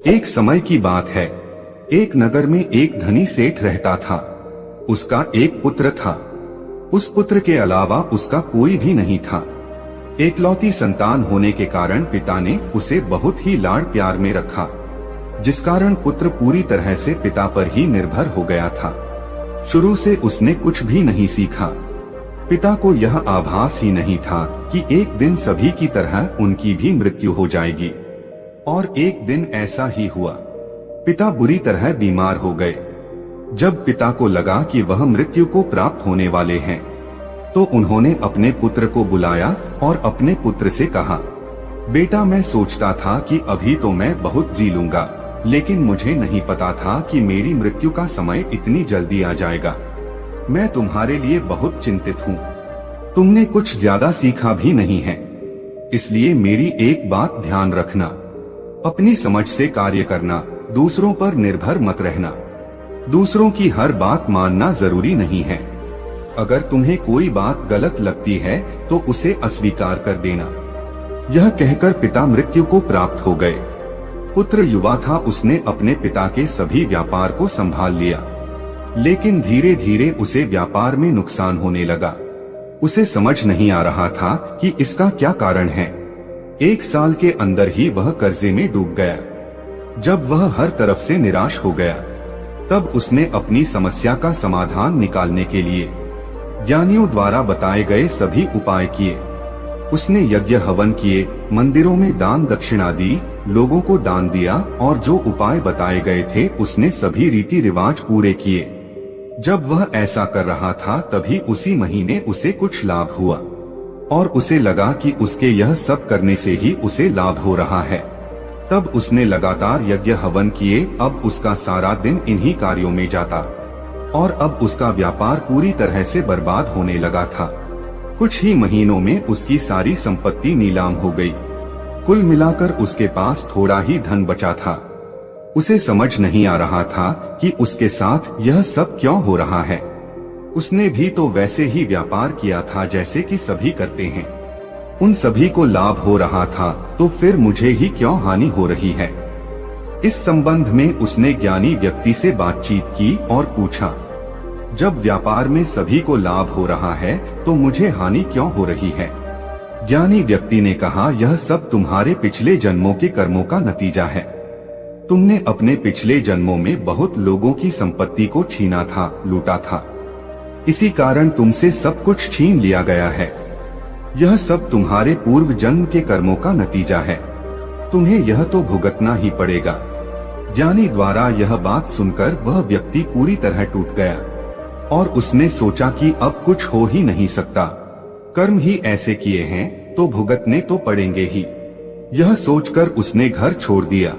एक समय की बात है। एक नगर में एक धनी सेठ रहता था। उसका एक पुत्र था। उस पुत्र के अलावा उसका कोई भी नहीं था। एकलौती संतान होने के कारण पिता ने उसे बहुत ही लाड़ प्यार में रखा, जिस कारण पुत्र पूरी तरह से पिता पर ही निर्भर हो गया था। शुरू से उसने कुछ भी नहीं सीखा। पिता को यह आभास ही नहीं था कि एक दिन सभी की तरह उनकी भी मृत्यु हो जाएगी। और एक दिन ऐसा ही हुआ। पिता बुरी तरह बीमार हो गए। जब पिता को लगा कि वह मृत्यु को प्राप्त होने वाले हैं, तो उन्होंने अपने पुत्र को बुलाया और अपने पुत्र से कहा, बेटा, मैं सोचता था कि अभी तो मैं बहुत जी लूंगा, लेकिन मुझे नहीं पता था कि मेरी मृत्यु का समय इतनी जल्दी आ जाएगा। मैं तुम्हारे लिए बहुत चिंतित हूँ। तुमने कुछ ज्यादा सीखा भी नहीं है, इसलिए मेरी एक बात ध्यान रखना। अपनी समझ से कार्य करना, दूसरों पर निर्भर मत रहना। दूसरों की हर बात मानना जरूरी नहीं है। अगर तुम्हें कोई बात गलत लगती है तो उसे अस्वीकार कर देना। यह कहकर पिता मृत्यु को प्राप्त हो गए। पुत्र युवा था, उसने अपने पिता के सभी व्यापार को संभाल लिया, लेकिन धीरे धीरे उसे व्यापार में नुकसान होने लगा। उसे समझ नहीं आ रहा था कि इसका क्या कारण है। एक साल के अंदर ही वह कर्जे में डूब गया। जब वह हर तरफ से निराश हो गया, तब उसने अपनी समस्या का समाधान निकालने के लिए ज्ञानियों द्वारा बताए गए सभी उपाय किए। उसने यज्ञ हवन किए, मंदिरों में दान दक्षिणा दी, लोगों को दान दिया और जो उपाय बताए गए थे उसने सभी रीति रिवाज पूरे किए। जब वह ऐसा कर रहा था, तभी उसी महीने उसे कुछ लाभ हुआ और उसे लगा कि उसके यह सब करने से ही उसे लाभ हो रहा है। तब उसने लगातार यज्ञ हवन किए। अब उसका सारा दिन इन्हीं कार्यों में जाता और अब उसका व्यापार पूरी तरह से बर्बाद होने लगा था। कुछ ही महीनों में उसकी सारी संपत्ति नीलाम हो गई। कुल मिलाकर उसके पास थोड़ा ही धन बचा था। उसे समझ नहीं आ रहा था कि उसके साथ यह सब क्यों हो रहा है। उसने भी तो वैसे ही व्यापार किया था जैसे कि सभी करते हैं। उन सभी को लाभ हो रहा था, तो फिर मुझे ही क्यों हानि हो रही है। इस संबंध में उसने ज्ञानी व्यक्ति से बातचीत की और पूछा, जब व्यापार में सभी को लाभ हो रहा है तो मुझे हानि क्यों हो रही है। ज्ञानी व्यक्ति ने कहा, यह सब तुम्हारे पिछले जन्मों के कर्मों का नतीजा है। तुमने अपने पिछले जन्मों में बहुत लोगों की संपत्ति को छीना था, लूटा था। इसी कारण तुमसे सब कुछ छीन लिया गया है। यह सब तुम्हारे पूर्व जन्म के कर्मों का नतीजा है। तुम्हें यह तो भुगतना ही पड़ेगा। ज्ञानी द्वारा यह बात सुनकर वह व्यक्ति पूरी तरह टूट गया और उसने सोचा कि अब कुछ हो ही नहीं सकता। कर्म ही ऐसे किए हैं तो भुगतने तो पड़ेंगे ही। यह सोचकर उसने घर छोड़ दिया।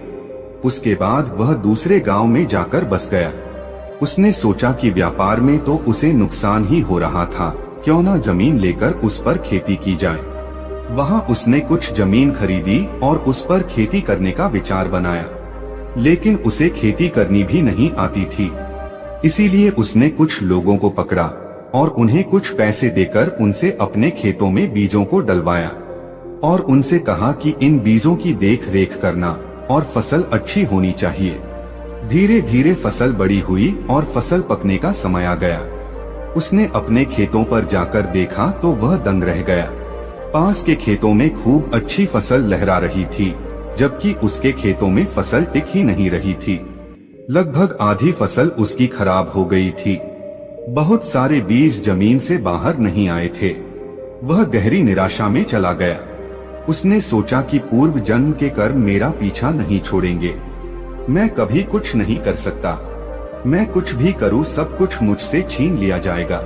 उसके बाद वह दूसरे गांव में जाकर बस गया। उसने सोचा कि व्यापार में तो उसे नुकसान ही हो रहा था, क्यों ना जमीन लेकर उस पर खेती की जाए। वहां उसने कुछ जमीन खरीदी और उस पर खेती करने का विचार बनाया, लेकिन उसे खेती करनी भी नहीं आती थी। इसीलिए उसने कुछ लोगों को पकड़ा और उन्हें कुछ पैसे देकर उनसे अपने खेतों में बीजों को डलवाया और उनसे कहा कि इन बीजों की देख रेख करना और फसल अच्छी होनी चाहिए। धीरे धीरे फसल बड़ी हुई और फसल पकने का समय आ गया। उसने अपने खेतों पर जाकर देखा तो वह दंग रह गया। पास के खेतों में खूब अच्छी फसल लहरा रही थी, जबकि उसके खेतों में फसल टिक ही नहीं रही थी। लगभग आधी फसल उसकी खराब हो गई थी। बहुत सारे बीज जमीन से बाहर नहीं आए थे। वह गहरी निराशा में चला गया। उसने सोचा कि पूर्व जन्म के कर्म मेरा पीछा नहीं छोड़ेंगे। मैं कभी कुछ नहीं कर सकता। मैं कुछ भी करूं, सब कुछ मुझसे छीन लिया जाएगा।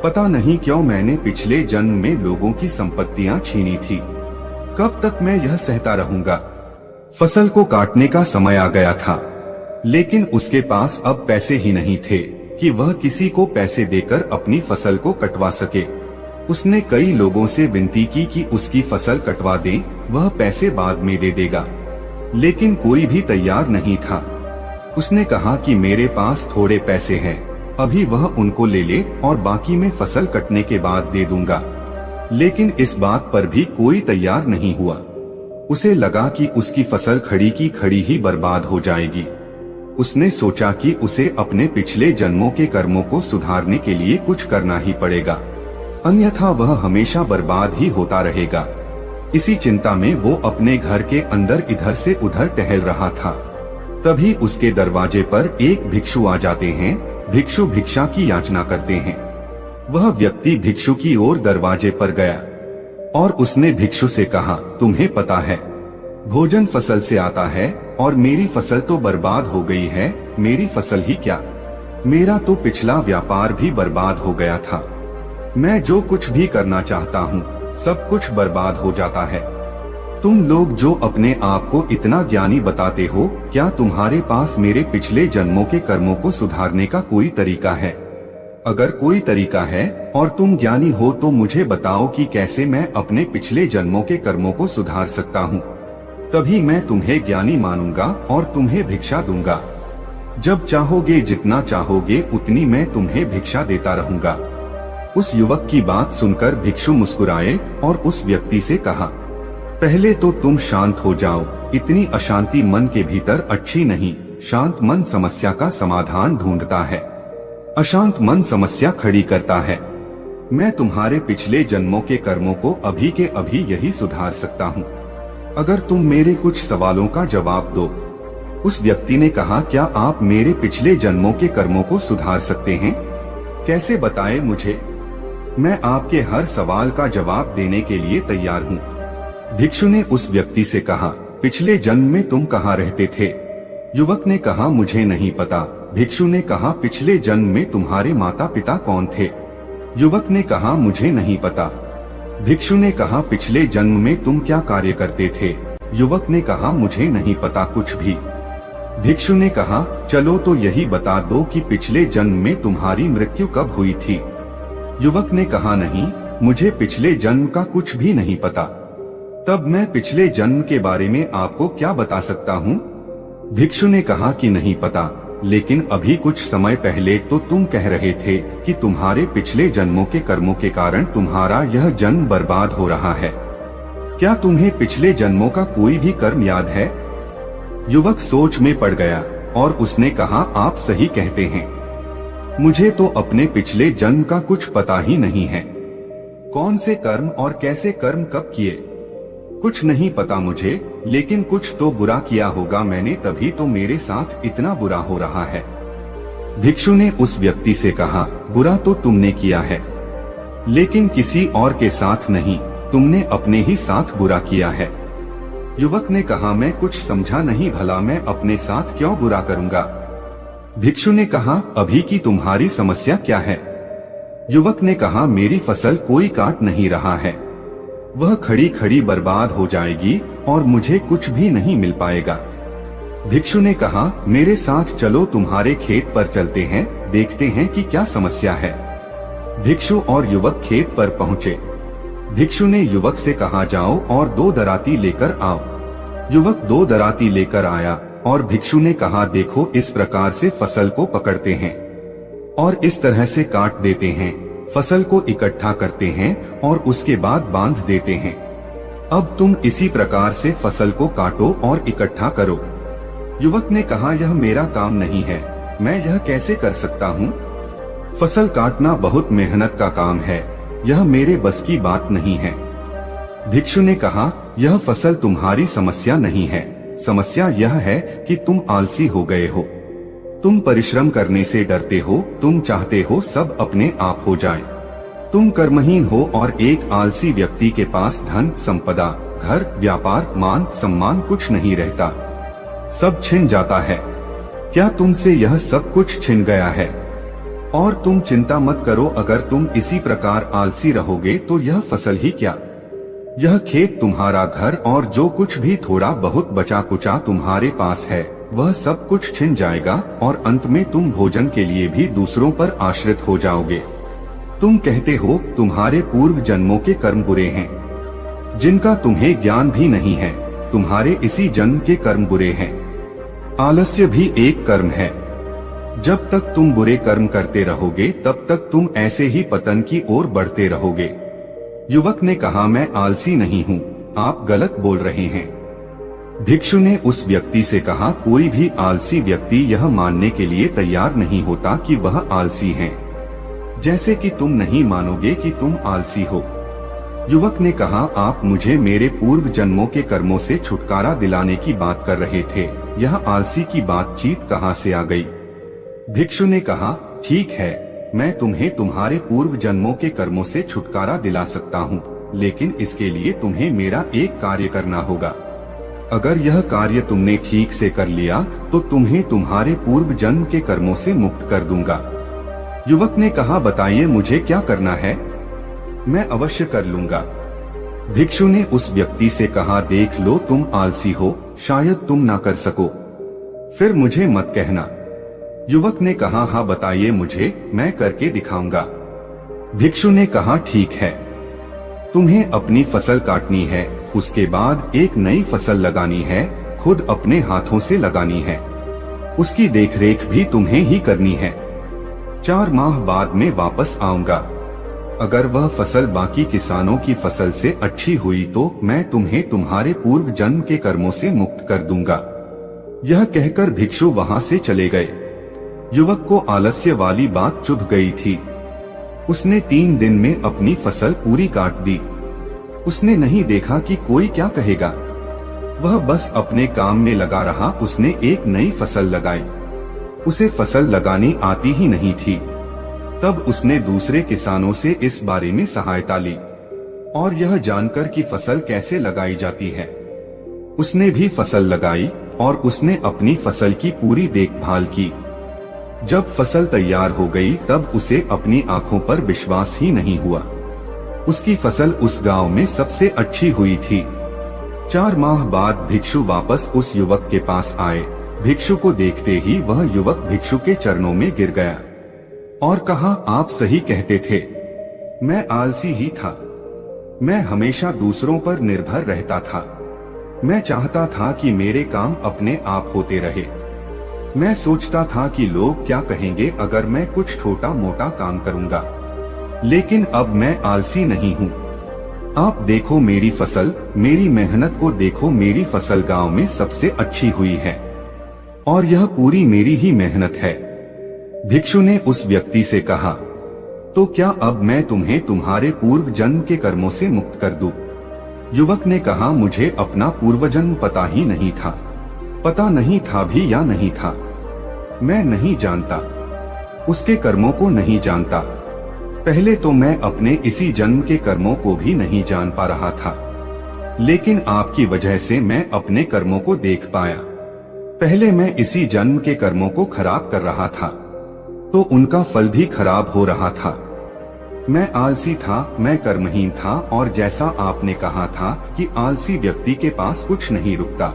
पता नहीं क्यों मैंने पिछले जन्म में लोगों की संपत्तियां छीनी थी। कब तक मैं यह सहता रहूंगा। फसल को काटने का समय आ गया था, लेकिन उसके पास अब पैसे ही नहीं थे कि वह किसी को पैसे देकर अपनी फसल को कटवा सके। उसने कई लोगों से विनती की कि उसकी फसल कटवा दें, वह पैसे बाद में दे देगा, लेकिन कोई भी तैयार नहीं था। उसने कहा कि मेरे पास थोड़े पैसे हैं, अभी वह उनको ले ले और बाकी मैं फसल कटने के बाद दे दूंगा। लेकिन इस बात पर भी कोई तैयार नहीं हुआ। उसे लगा कि उसकी फसल खड़ी की खड़ी ही बर्बाद हो जाएगी। उसने सोचा कि उसे अपने पिछले जन्मों के कर्मों को सुधारने के लिए कुछ करना ही पड़ेगा, अन्यथा वह हमेशा बर्बाद ही होता रहेगा। इसी चिंता में वो अपने घर के अंदर इधर से उधर टहल रहा था। तभी उसके दरवाजे पर एक भिक्षु आ जाते हैं। भिक्षु भिक्षा की याचना करते हैं। वह व्यक्ति भिक्षु की ओर दरवाजे पर गया और उसने भिक्षु से कहा, तुम्हें पता है भोजन फसल से आता है और मेरी फसल तो बर्बाद हो गई है। मेरी फसल ही क्या, मेरा तो पिछला व्यापार भी बर्बाद हो गया था। मैं जो कुछ भी करना चाहता हूँ सब कुछ बर्बाद हो जाता है। तुम लोग जो अपने आप को इतना ज्ञानी बताते हो, क्या तुम्हारे पास मेरे पिछले जन्मों के कर्मों को सुधारने का कोई तरीका है? अगर कोई तरीका है और तुम ज्ञानी हो तो मुझे बताओ कि कैसे मैं अपने पिछले जन्मों के कर्मों को सुधार सकता हूँ। तभी मैं तुम्हें ज्ञानी मानूंगा और तुम्हें भिक्षा दूंगा। जब चाहोगे, जितना चाहोगे उतनी मैं तुम्हें भिक्षा देता रहूंगा। उस युवक की बात सुनकर भिक्षु मुस्कुराए और उस व्यक्ति से कहा, पहले तो तुम शांत हो जाओ। इतनी अशांति मन के भीतर अच्छी नहीं। शांत मन समस्या का समाधान ढूंढता है, अशांत मन समस्या खड़ी करता है। मैं तुम्हारे पिछले जन्मों के कर्मों को अभी के अभी यही सुधार सकता हूँ, अगर तुम मेरे कुछ सवालों का जवाब दो। उस व्यक्ति ने कहा, क्या आप मेरे पिछले जन्मों के कर्मों को सुधार सकते हैं? कैसे बताएं मुझे? मैं आपके हर सवाल का जवाब देने के लिए तैयार हूँ। भिक्षु ने उस व्यक्ति से कहा, पिछले जन्म में तुम कहाँ रहते थे? युवक ने कहा, मुझे नहीं पता। भिक्षु ने कहा, पिछले जन्म में तुम्हारे माता पिता कौन थे? युवक ने कहा, मुझे नहीं पता। भिक्षु ने कहा, पिछले जन्म में तुम क्या कार्य करते थे? युवक ने कहा, मुझे नहीं पता कुछ भी। भिक्षु ने कहा, चलो तो यही बता दो कि पिछले जन्म में तुम्हारी मृत्यु कब हुई थी? युवक ने कहा, नहीं, मुझे पिछले जन्म का कुछ भी नहीं पता। तब मैं पिछले जन्म के बारे में आपको क्या बता सकता हूँ? भिक्षु ने कहा कि नहीं पता, लेकिन अभी कुछ समय पहले तो तुम कह रहे थे कि तुम्हारे पिछले जन्मों के कर्मों के कारण तुम्हारा यह जन्म बर्बाद हो रहा है। क्या तुम्हें पिछले जन्मों का कोई भी कर्म याद है? युवक सोच में पड़ गया और उसने कहा, आप सही कहते हैं, मुझे तो अपने पिछले जन्म का कुछ पता ही नहीं है। कौन से कर्म और कैसे कर्म कब किए, कुछ नहीं पता मुझे, लेकिन कुछ तो बुरा किया होगा मैंने, तभी तो मेरे साथ इतना बुरा हो रहा है। भिक्षु ने उस व्यक्ति से कहा, बुरा तो तुमने किया है, लेकिन किसी और के साथ नहीं, तुमने अपने ही साथ बुरा किया है। युवक ने कहा, मैं कुछ समझा नहीं, भला मैं अपने साथ क्यों बुरा करूंगा? भिक्षु ने कहा, अभी की तुम्हारी समस्या क्या है? युवक ने कहा, मेरी फसल कोई काट नहीं रहा है, वह खड़ी खड़ी बर्बाद हो जाएगी और मुझे कुछ भी नहीं मिल पाएगा। भिक्षु ने कहा, मेरे साथ चलो, तुम्हारे खेत पर चलते हैं, देखते हैं कि क्या समस्या है। भिक्षु और युवक खेत पर पहुँचे। भिक्षु ने युवक से कहा, जाओ और 2 दराती लेकर आओ। युवक 2 दराती लेकर आया और भिक्षु ने कहा, देखो, इस प्रकार से फसल को पकड़ते हैं और इस तरह से काट देते हैं, फसल को इकट्ठा करते हैं और उसके बाद बांध देते हैं। अब तुम इसी प्रकार से फसल को काटो और इकट्ठा करो। युवक ने कहा, यह मेरा काम नहीं है, मैं यह कैसे कर सकता हूँ? फसल काटना बहुत मेहनत का काम है, यह मेरे बस की बात नहीं है। भिक्षु ने कहा, यह फसल तुम्हारी समस्या नहीं है, समस्या यह है कि तुम आलसी हो गए हो, तुम परिश्रम करने से डरते हो, तुम चाहते हो सब अपने आप हो जाए। तुम कर्महीन हो और एक आलसी व्यक्ति के पास धन, संपदा, घर, व्यापार, मान सम्मान कुछ नहीं रहता, सब छिन जाता है। क्या तुमसे यह सब कुछ छिन गया है? और तुम चिंता मत करो, अगर तुम इसी प्रकार आलसी रहोगे तो यह फसल ही क्या, यह खेत तुम्हारा घर और जो कुछ भी थोड़ा बहुत बचा कुचा तुम्हारे पास है वह सब कुछ छिन जाएगा और अंत में तुम भोजन के लिए भी दूसरों पर आश्रित हो जाओगे। तुम कहते हो तुम्हारे पूर्व जन्मों के कर्म बुरे हैं, जिनका तुम्हें ज्ञान भी नहीं है, तुम्हारे इसी जन्म के कर्म बुरे हैं। आलस्य भी एक कर्म है, जब तक तुम बुरे कर्म करते रहोगे तब तक तुम ऐसे ही पतन की ओर बढ़ते रहोगे। युवक ने कहा, मैं आलसी नहीं हूँ, आप गलत बोल रहे हैं। भिक्षु ने उस व्यक्ति से कहा, कोई भी आलसी व्यक्ति यह मानने के लिए तैयार नहीं होता कि वह आलसी है, जैसे कि तुम नहीं मानोगे कि तुम आलसी हो। युवक ने कहा, आप मुझे मेरे पूर्व जन्मों के कर्मों से छुटकारा दिलाने की बात कर रहे थे, यह आलसी की बातचीत कहाँ से आ गई? भिक्षु ने कहा, ठीक है, मैं तुम्हें तुम्हारे पूर्व जन्मों के कर्मों से छुटकारा दिला सकता हूँ, लेकिन इसके लिए तुम्हें मेरा एक कार्य करना होगा। अगर यह कार्य तुमने ठीक से कर लिया तो तुम्हें तुम्हारे पूर्व जन्म के कर्मों से मुक्त कर दूंगा। युवक ने कहा, बताइए मुझे क्या करना है, मैं अवश्य कर लूंगा। भिक्षु ने उस व्यक्ति से कहा, देख लो तुम आलसी हो, शायद तुम ना कर सको, फिर मुझे मत कहना। युवक ने कहा, हाँ बताइए मुझे, मैं करके दिखाऊंगा। भिक्षु ने कहा, ठीक है, तुम्हें अपनी फसल काटनी है, उसके बाद एक नई फसल लगानी है, खुद अपने हाथों से लगानी है, उसकी देखरेख भी तुम्हें ही करनी है। 4 माह बाद में वापस आऊंगा, अगर वह फसल बाकी किसानों की फसल से अच्छी हुई तो मैं तुम्हें तुम्हारे पूर्व जन्म के कर्मों से मुक्त कर दूंगा। यह कहकर भिक्षु वहां से चले गए। युवक को आलस्य वाली बात चुभ गई थी। उसने 3 दिन में अपनी फसल पूरी काट दी। उसने नहीं देखा कि कोई क्या कहेगा, वह बस अपने काम में लगा रहा। उसने एक नई फसल लगाई, उसे फसल लगानी आती ही नहीं थी। तब उसने दूसरे किसानों से इस बारे में सहायता ली और यह जानकर कि फसल कैसे लगाई जाती है, उसने भी फसल लगाई और उसने अपनी फसल की पूरी देखभाल की। जब फसल तैयार हो गई तब उसे अपनी आंखों पर विश्वास ही नहीं हुआ। उसकी फसल उस गांव में सबसे अच्छी हुई थी। 4 माह बाद भिक्षु वापस उस युवक के पास आए। भिक्षु को देखते ही वह युवक भिक्षु के चरणों में गिर गया और कहा, आप सही कहते थे, मैं आलसी ही था, मैं हमेशा दूसरों पर निर्भर रहता था। मैं चाहता था कि मेरे काम अपने आप होते रहे। मैं सोचता था कि लोग क्या कहेंगे अगर मैं कुछ छोटा मोटा काम करूंगा, लेकिन अब मैं आलसी नहीं हूँ। आप देखो मेरी फसल, मेरी मेहनत को देखो, मेरी फसल गांव में सबसे अच्छी हुई है और यह पूरी मेरी ही मेहनत है। भिक्षु ने उस व्यक्ति से कहा, तो क्या अब मैं तुम्हें तुम्हारे पूर्व जन्म के कर्मों से मुक्त कर दूं? युवक ने कहा, मुझे अपना पूर्व जन्म पता ही नहीं था, पता नहीं था भी या नहीं था, मैं नहीं जानता, उसके कर्मों को नहीं जानता। पहले तो मैं अपने इसी जन्म के कर्मों को भी नहीं जान पा रहा था, लेकिन आपकी वजह से मैं अपने कर्मों को देख पाया। पहले मैं इसी जन्म के कर्मों को खराब कर रहा था तो उनका फल भी खराब हो रहा था। मैं आलसी था, मैं कर्महीन था और जैसा आपने कहा था कि आलसी व्यक्ति के पास कुछ नहीं रुकता,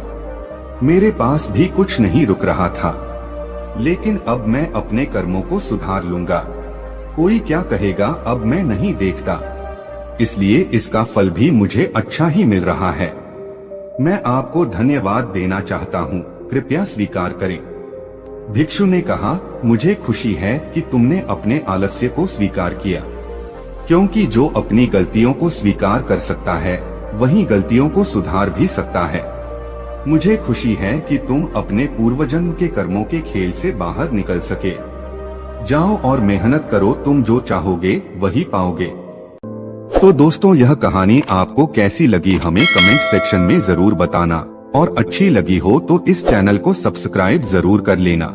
मेरे पास भी कुछ नहीं रुक रहा था। लेकिन अब मैं अपने कर्मों को सुधार लूंगा, कोई क्या कहेगा अब मैं नहीं देखता, इसलिए इसका फल भी मुझे अच्छा ही मिल रहा है। मैं आपको धन्यवाद देना चाहता हूँ, कृपया स्वीकार करें। भिक्षु ने कहा, मुझे खुशी है कि तुमने अपने आलस्य को स्वीकार किया, क्योंकि जो अपनी गलतियों को स्वीकार कर सकता है वही गलतियों को सुधार भी सकता है। मुझे खुशी है कि तुम अपने पूर्वजन्म के कर्मों के खेल से बाहर निकल सके। जाओ और मेहनत करो, तुम जो चाहोगे वही पाओगे। तो दोस्तों, यह कहानी आपको कैसी लगी हमें कमेंट सेक्शन में जरूर बताना और अच्छी लगी हो तो इस चैनल को सब्सक्राइब जरूर कर लेना।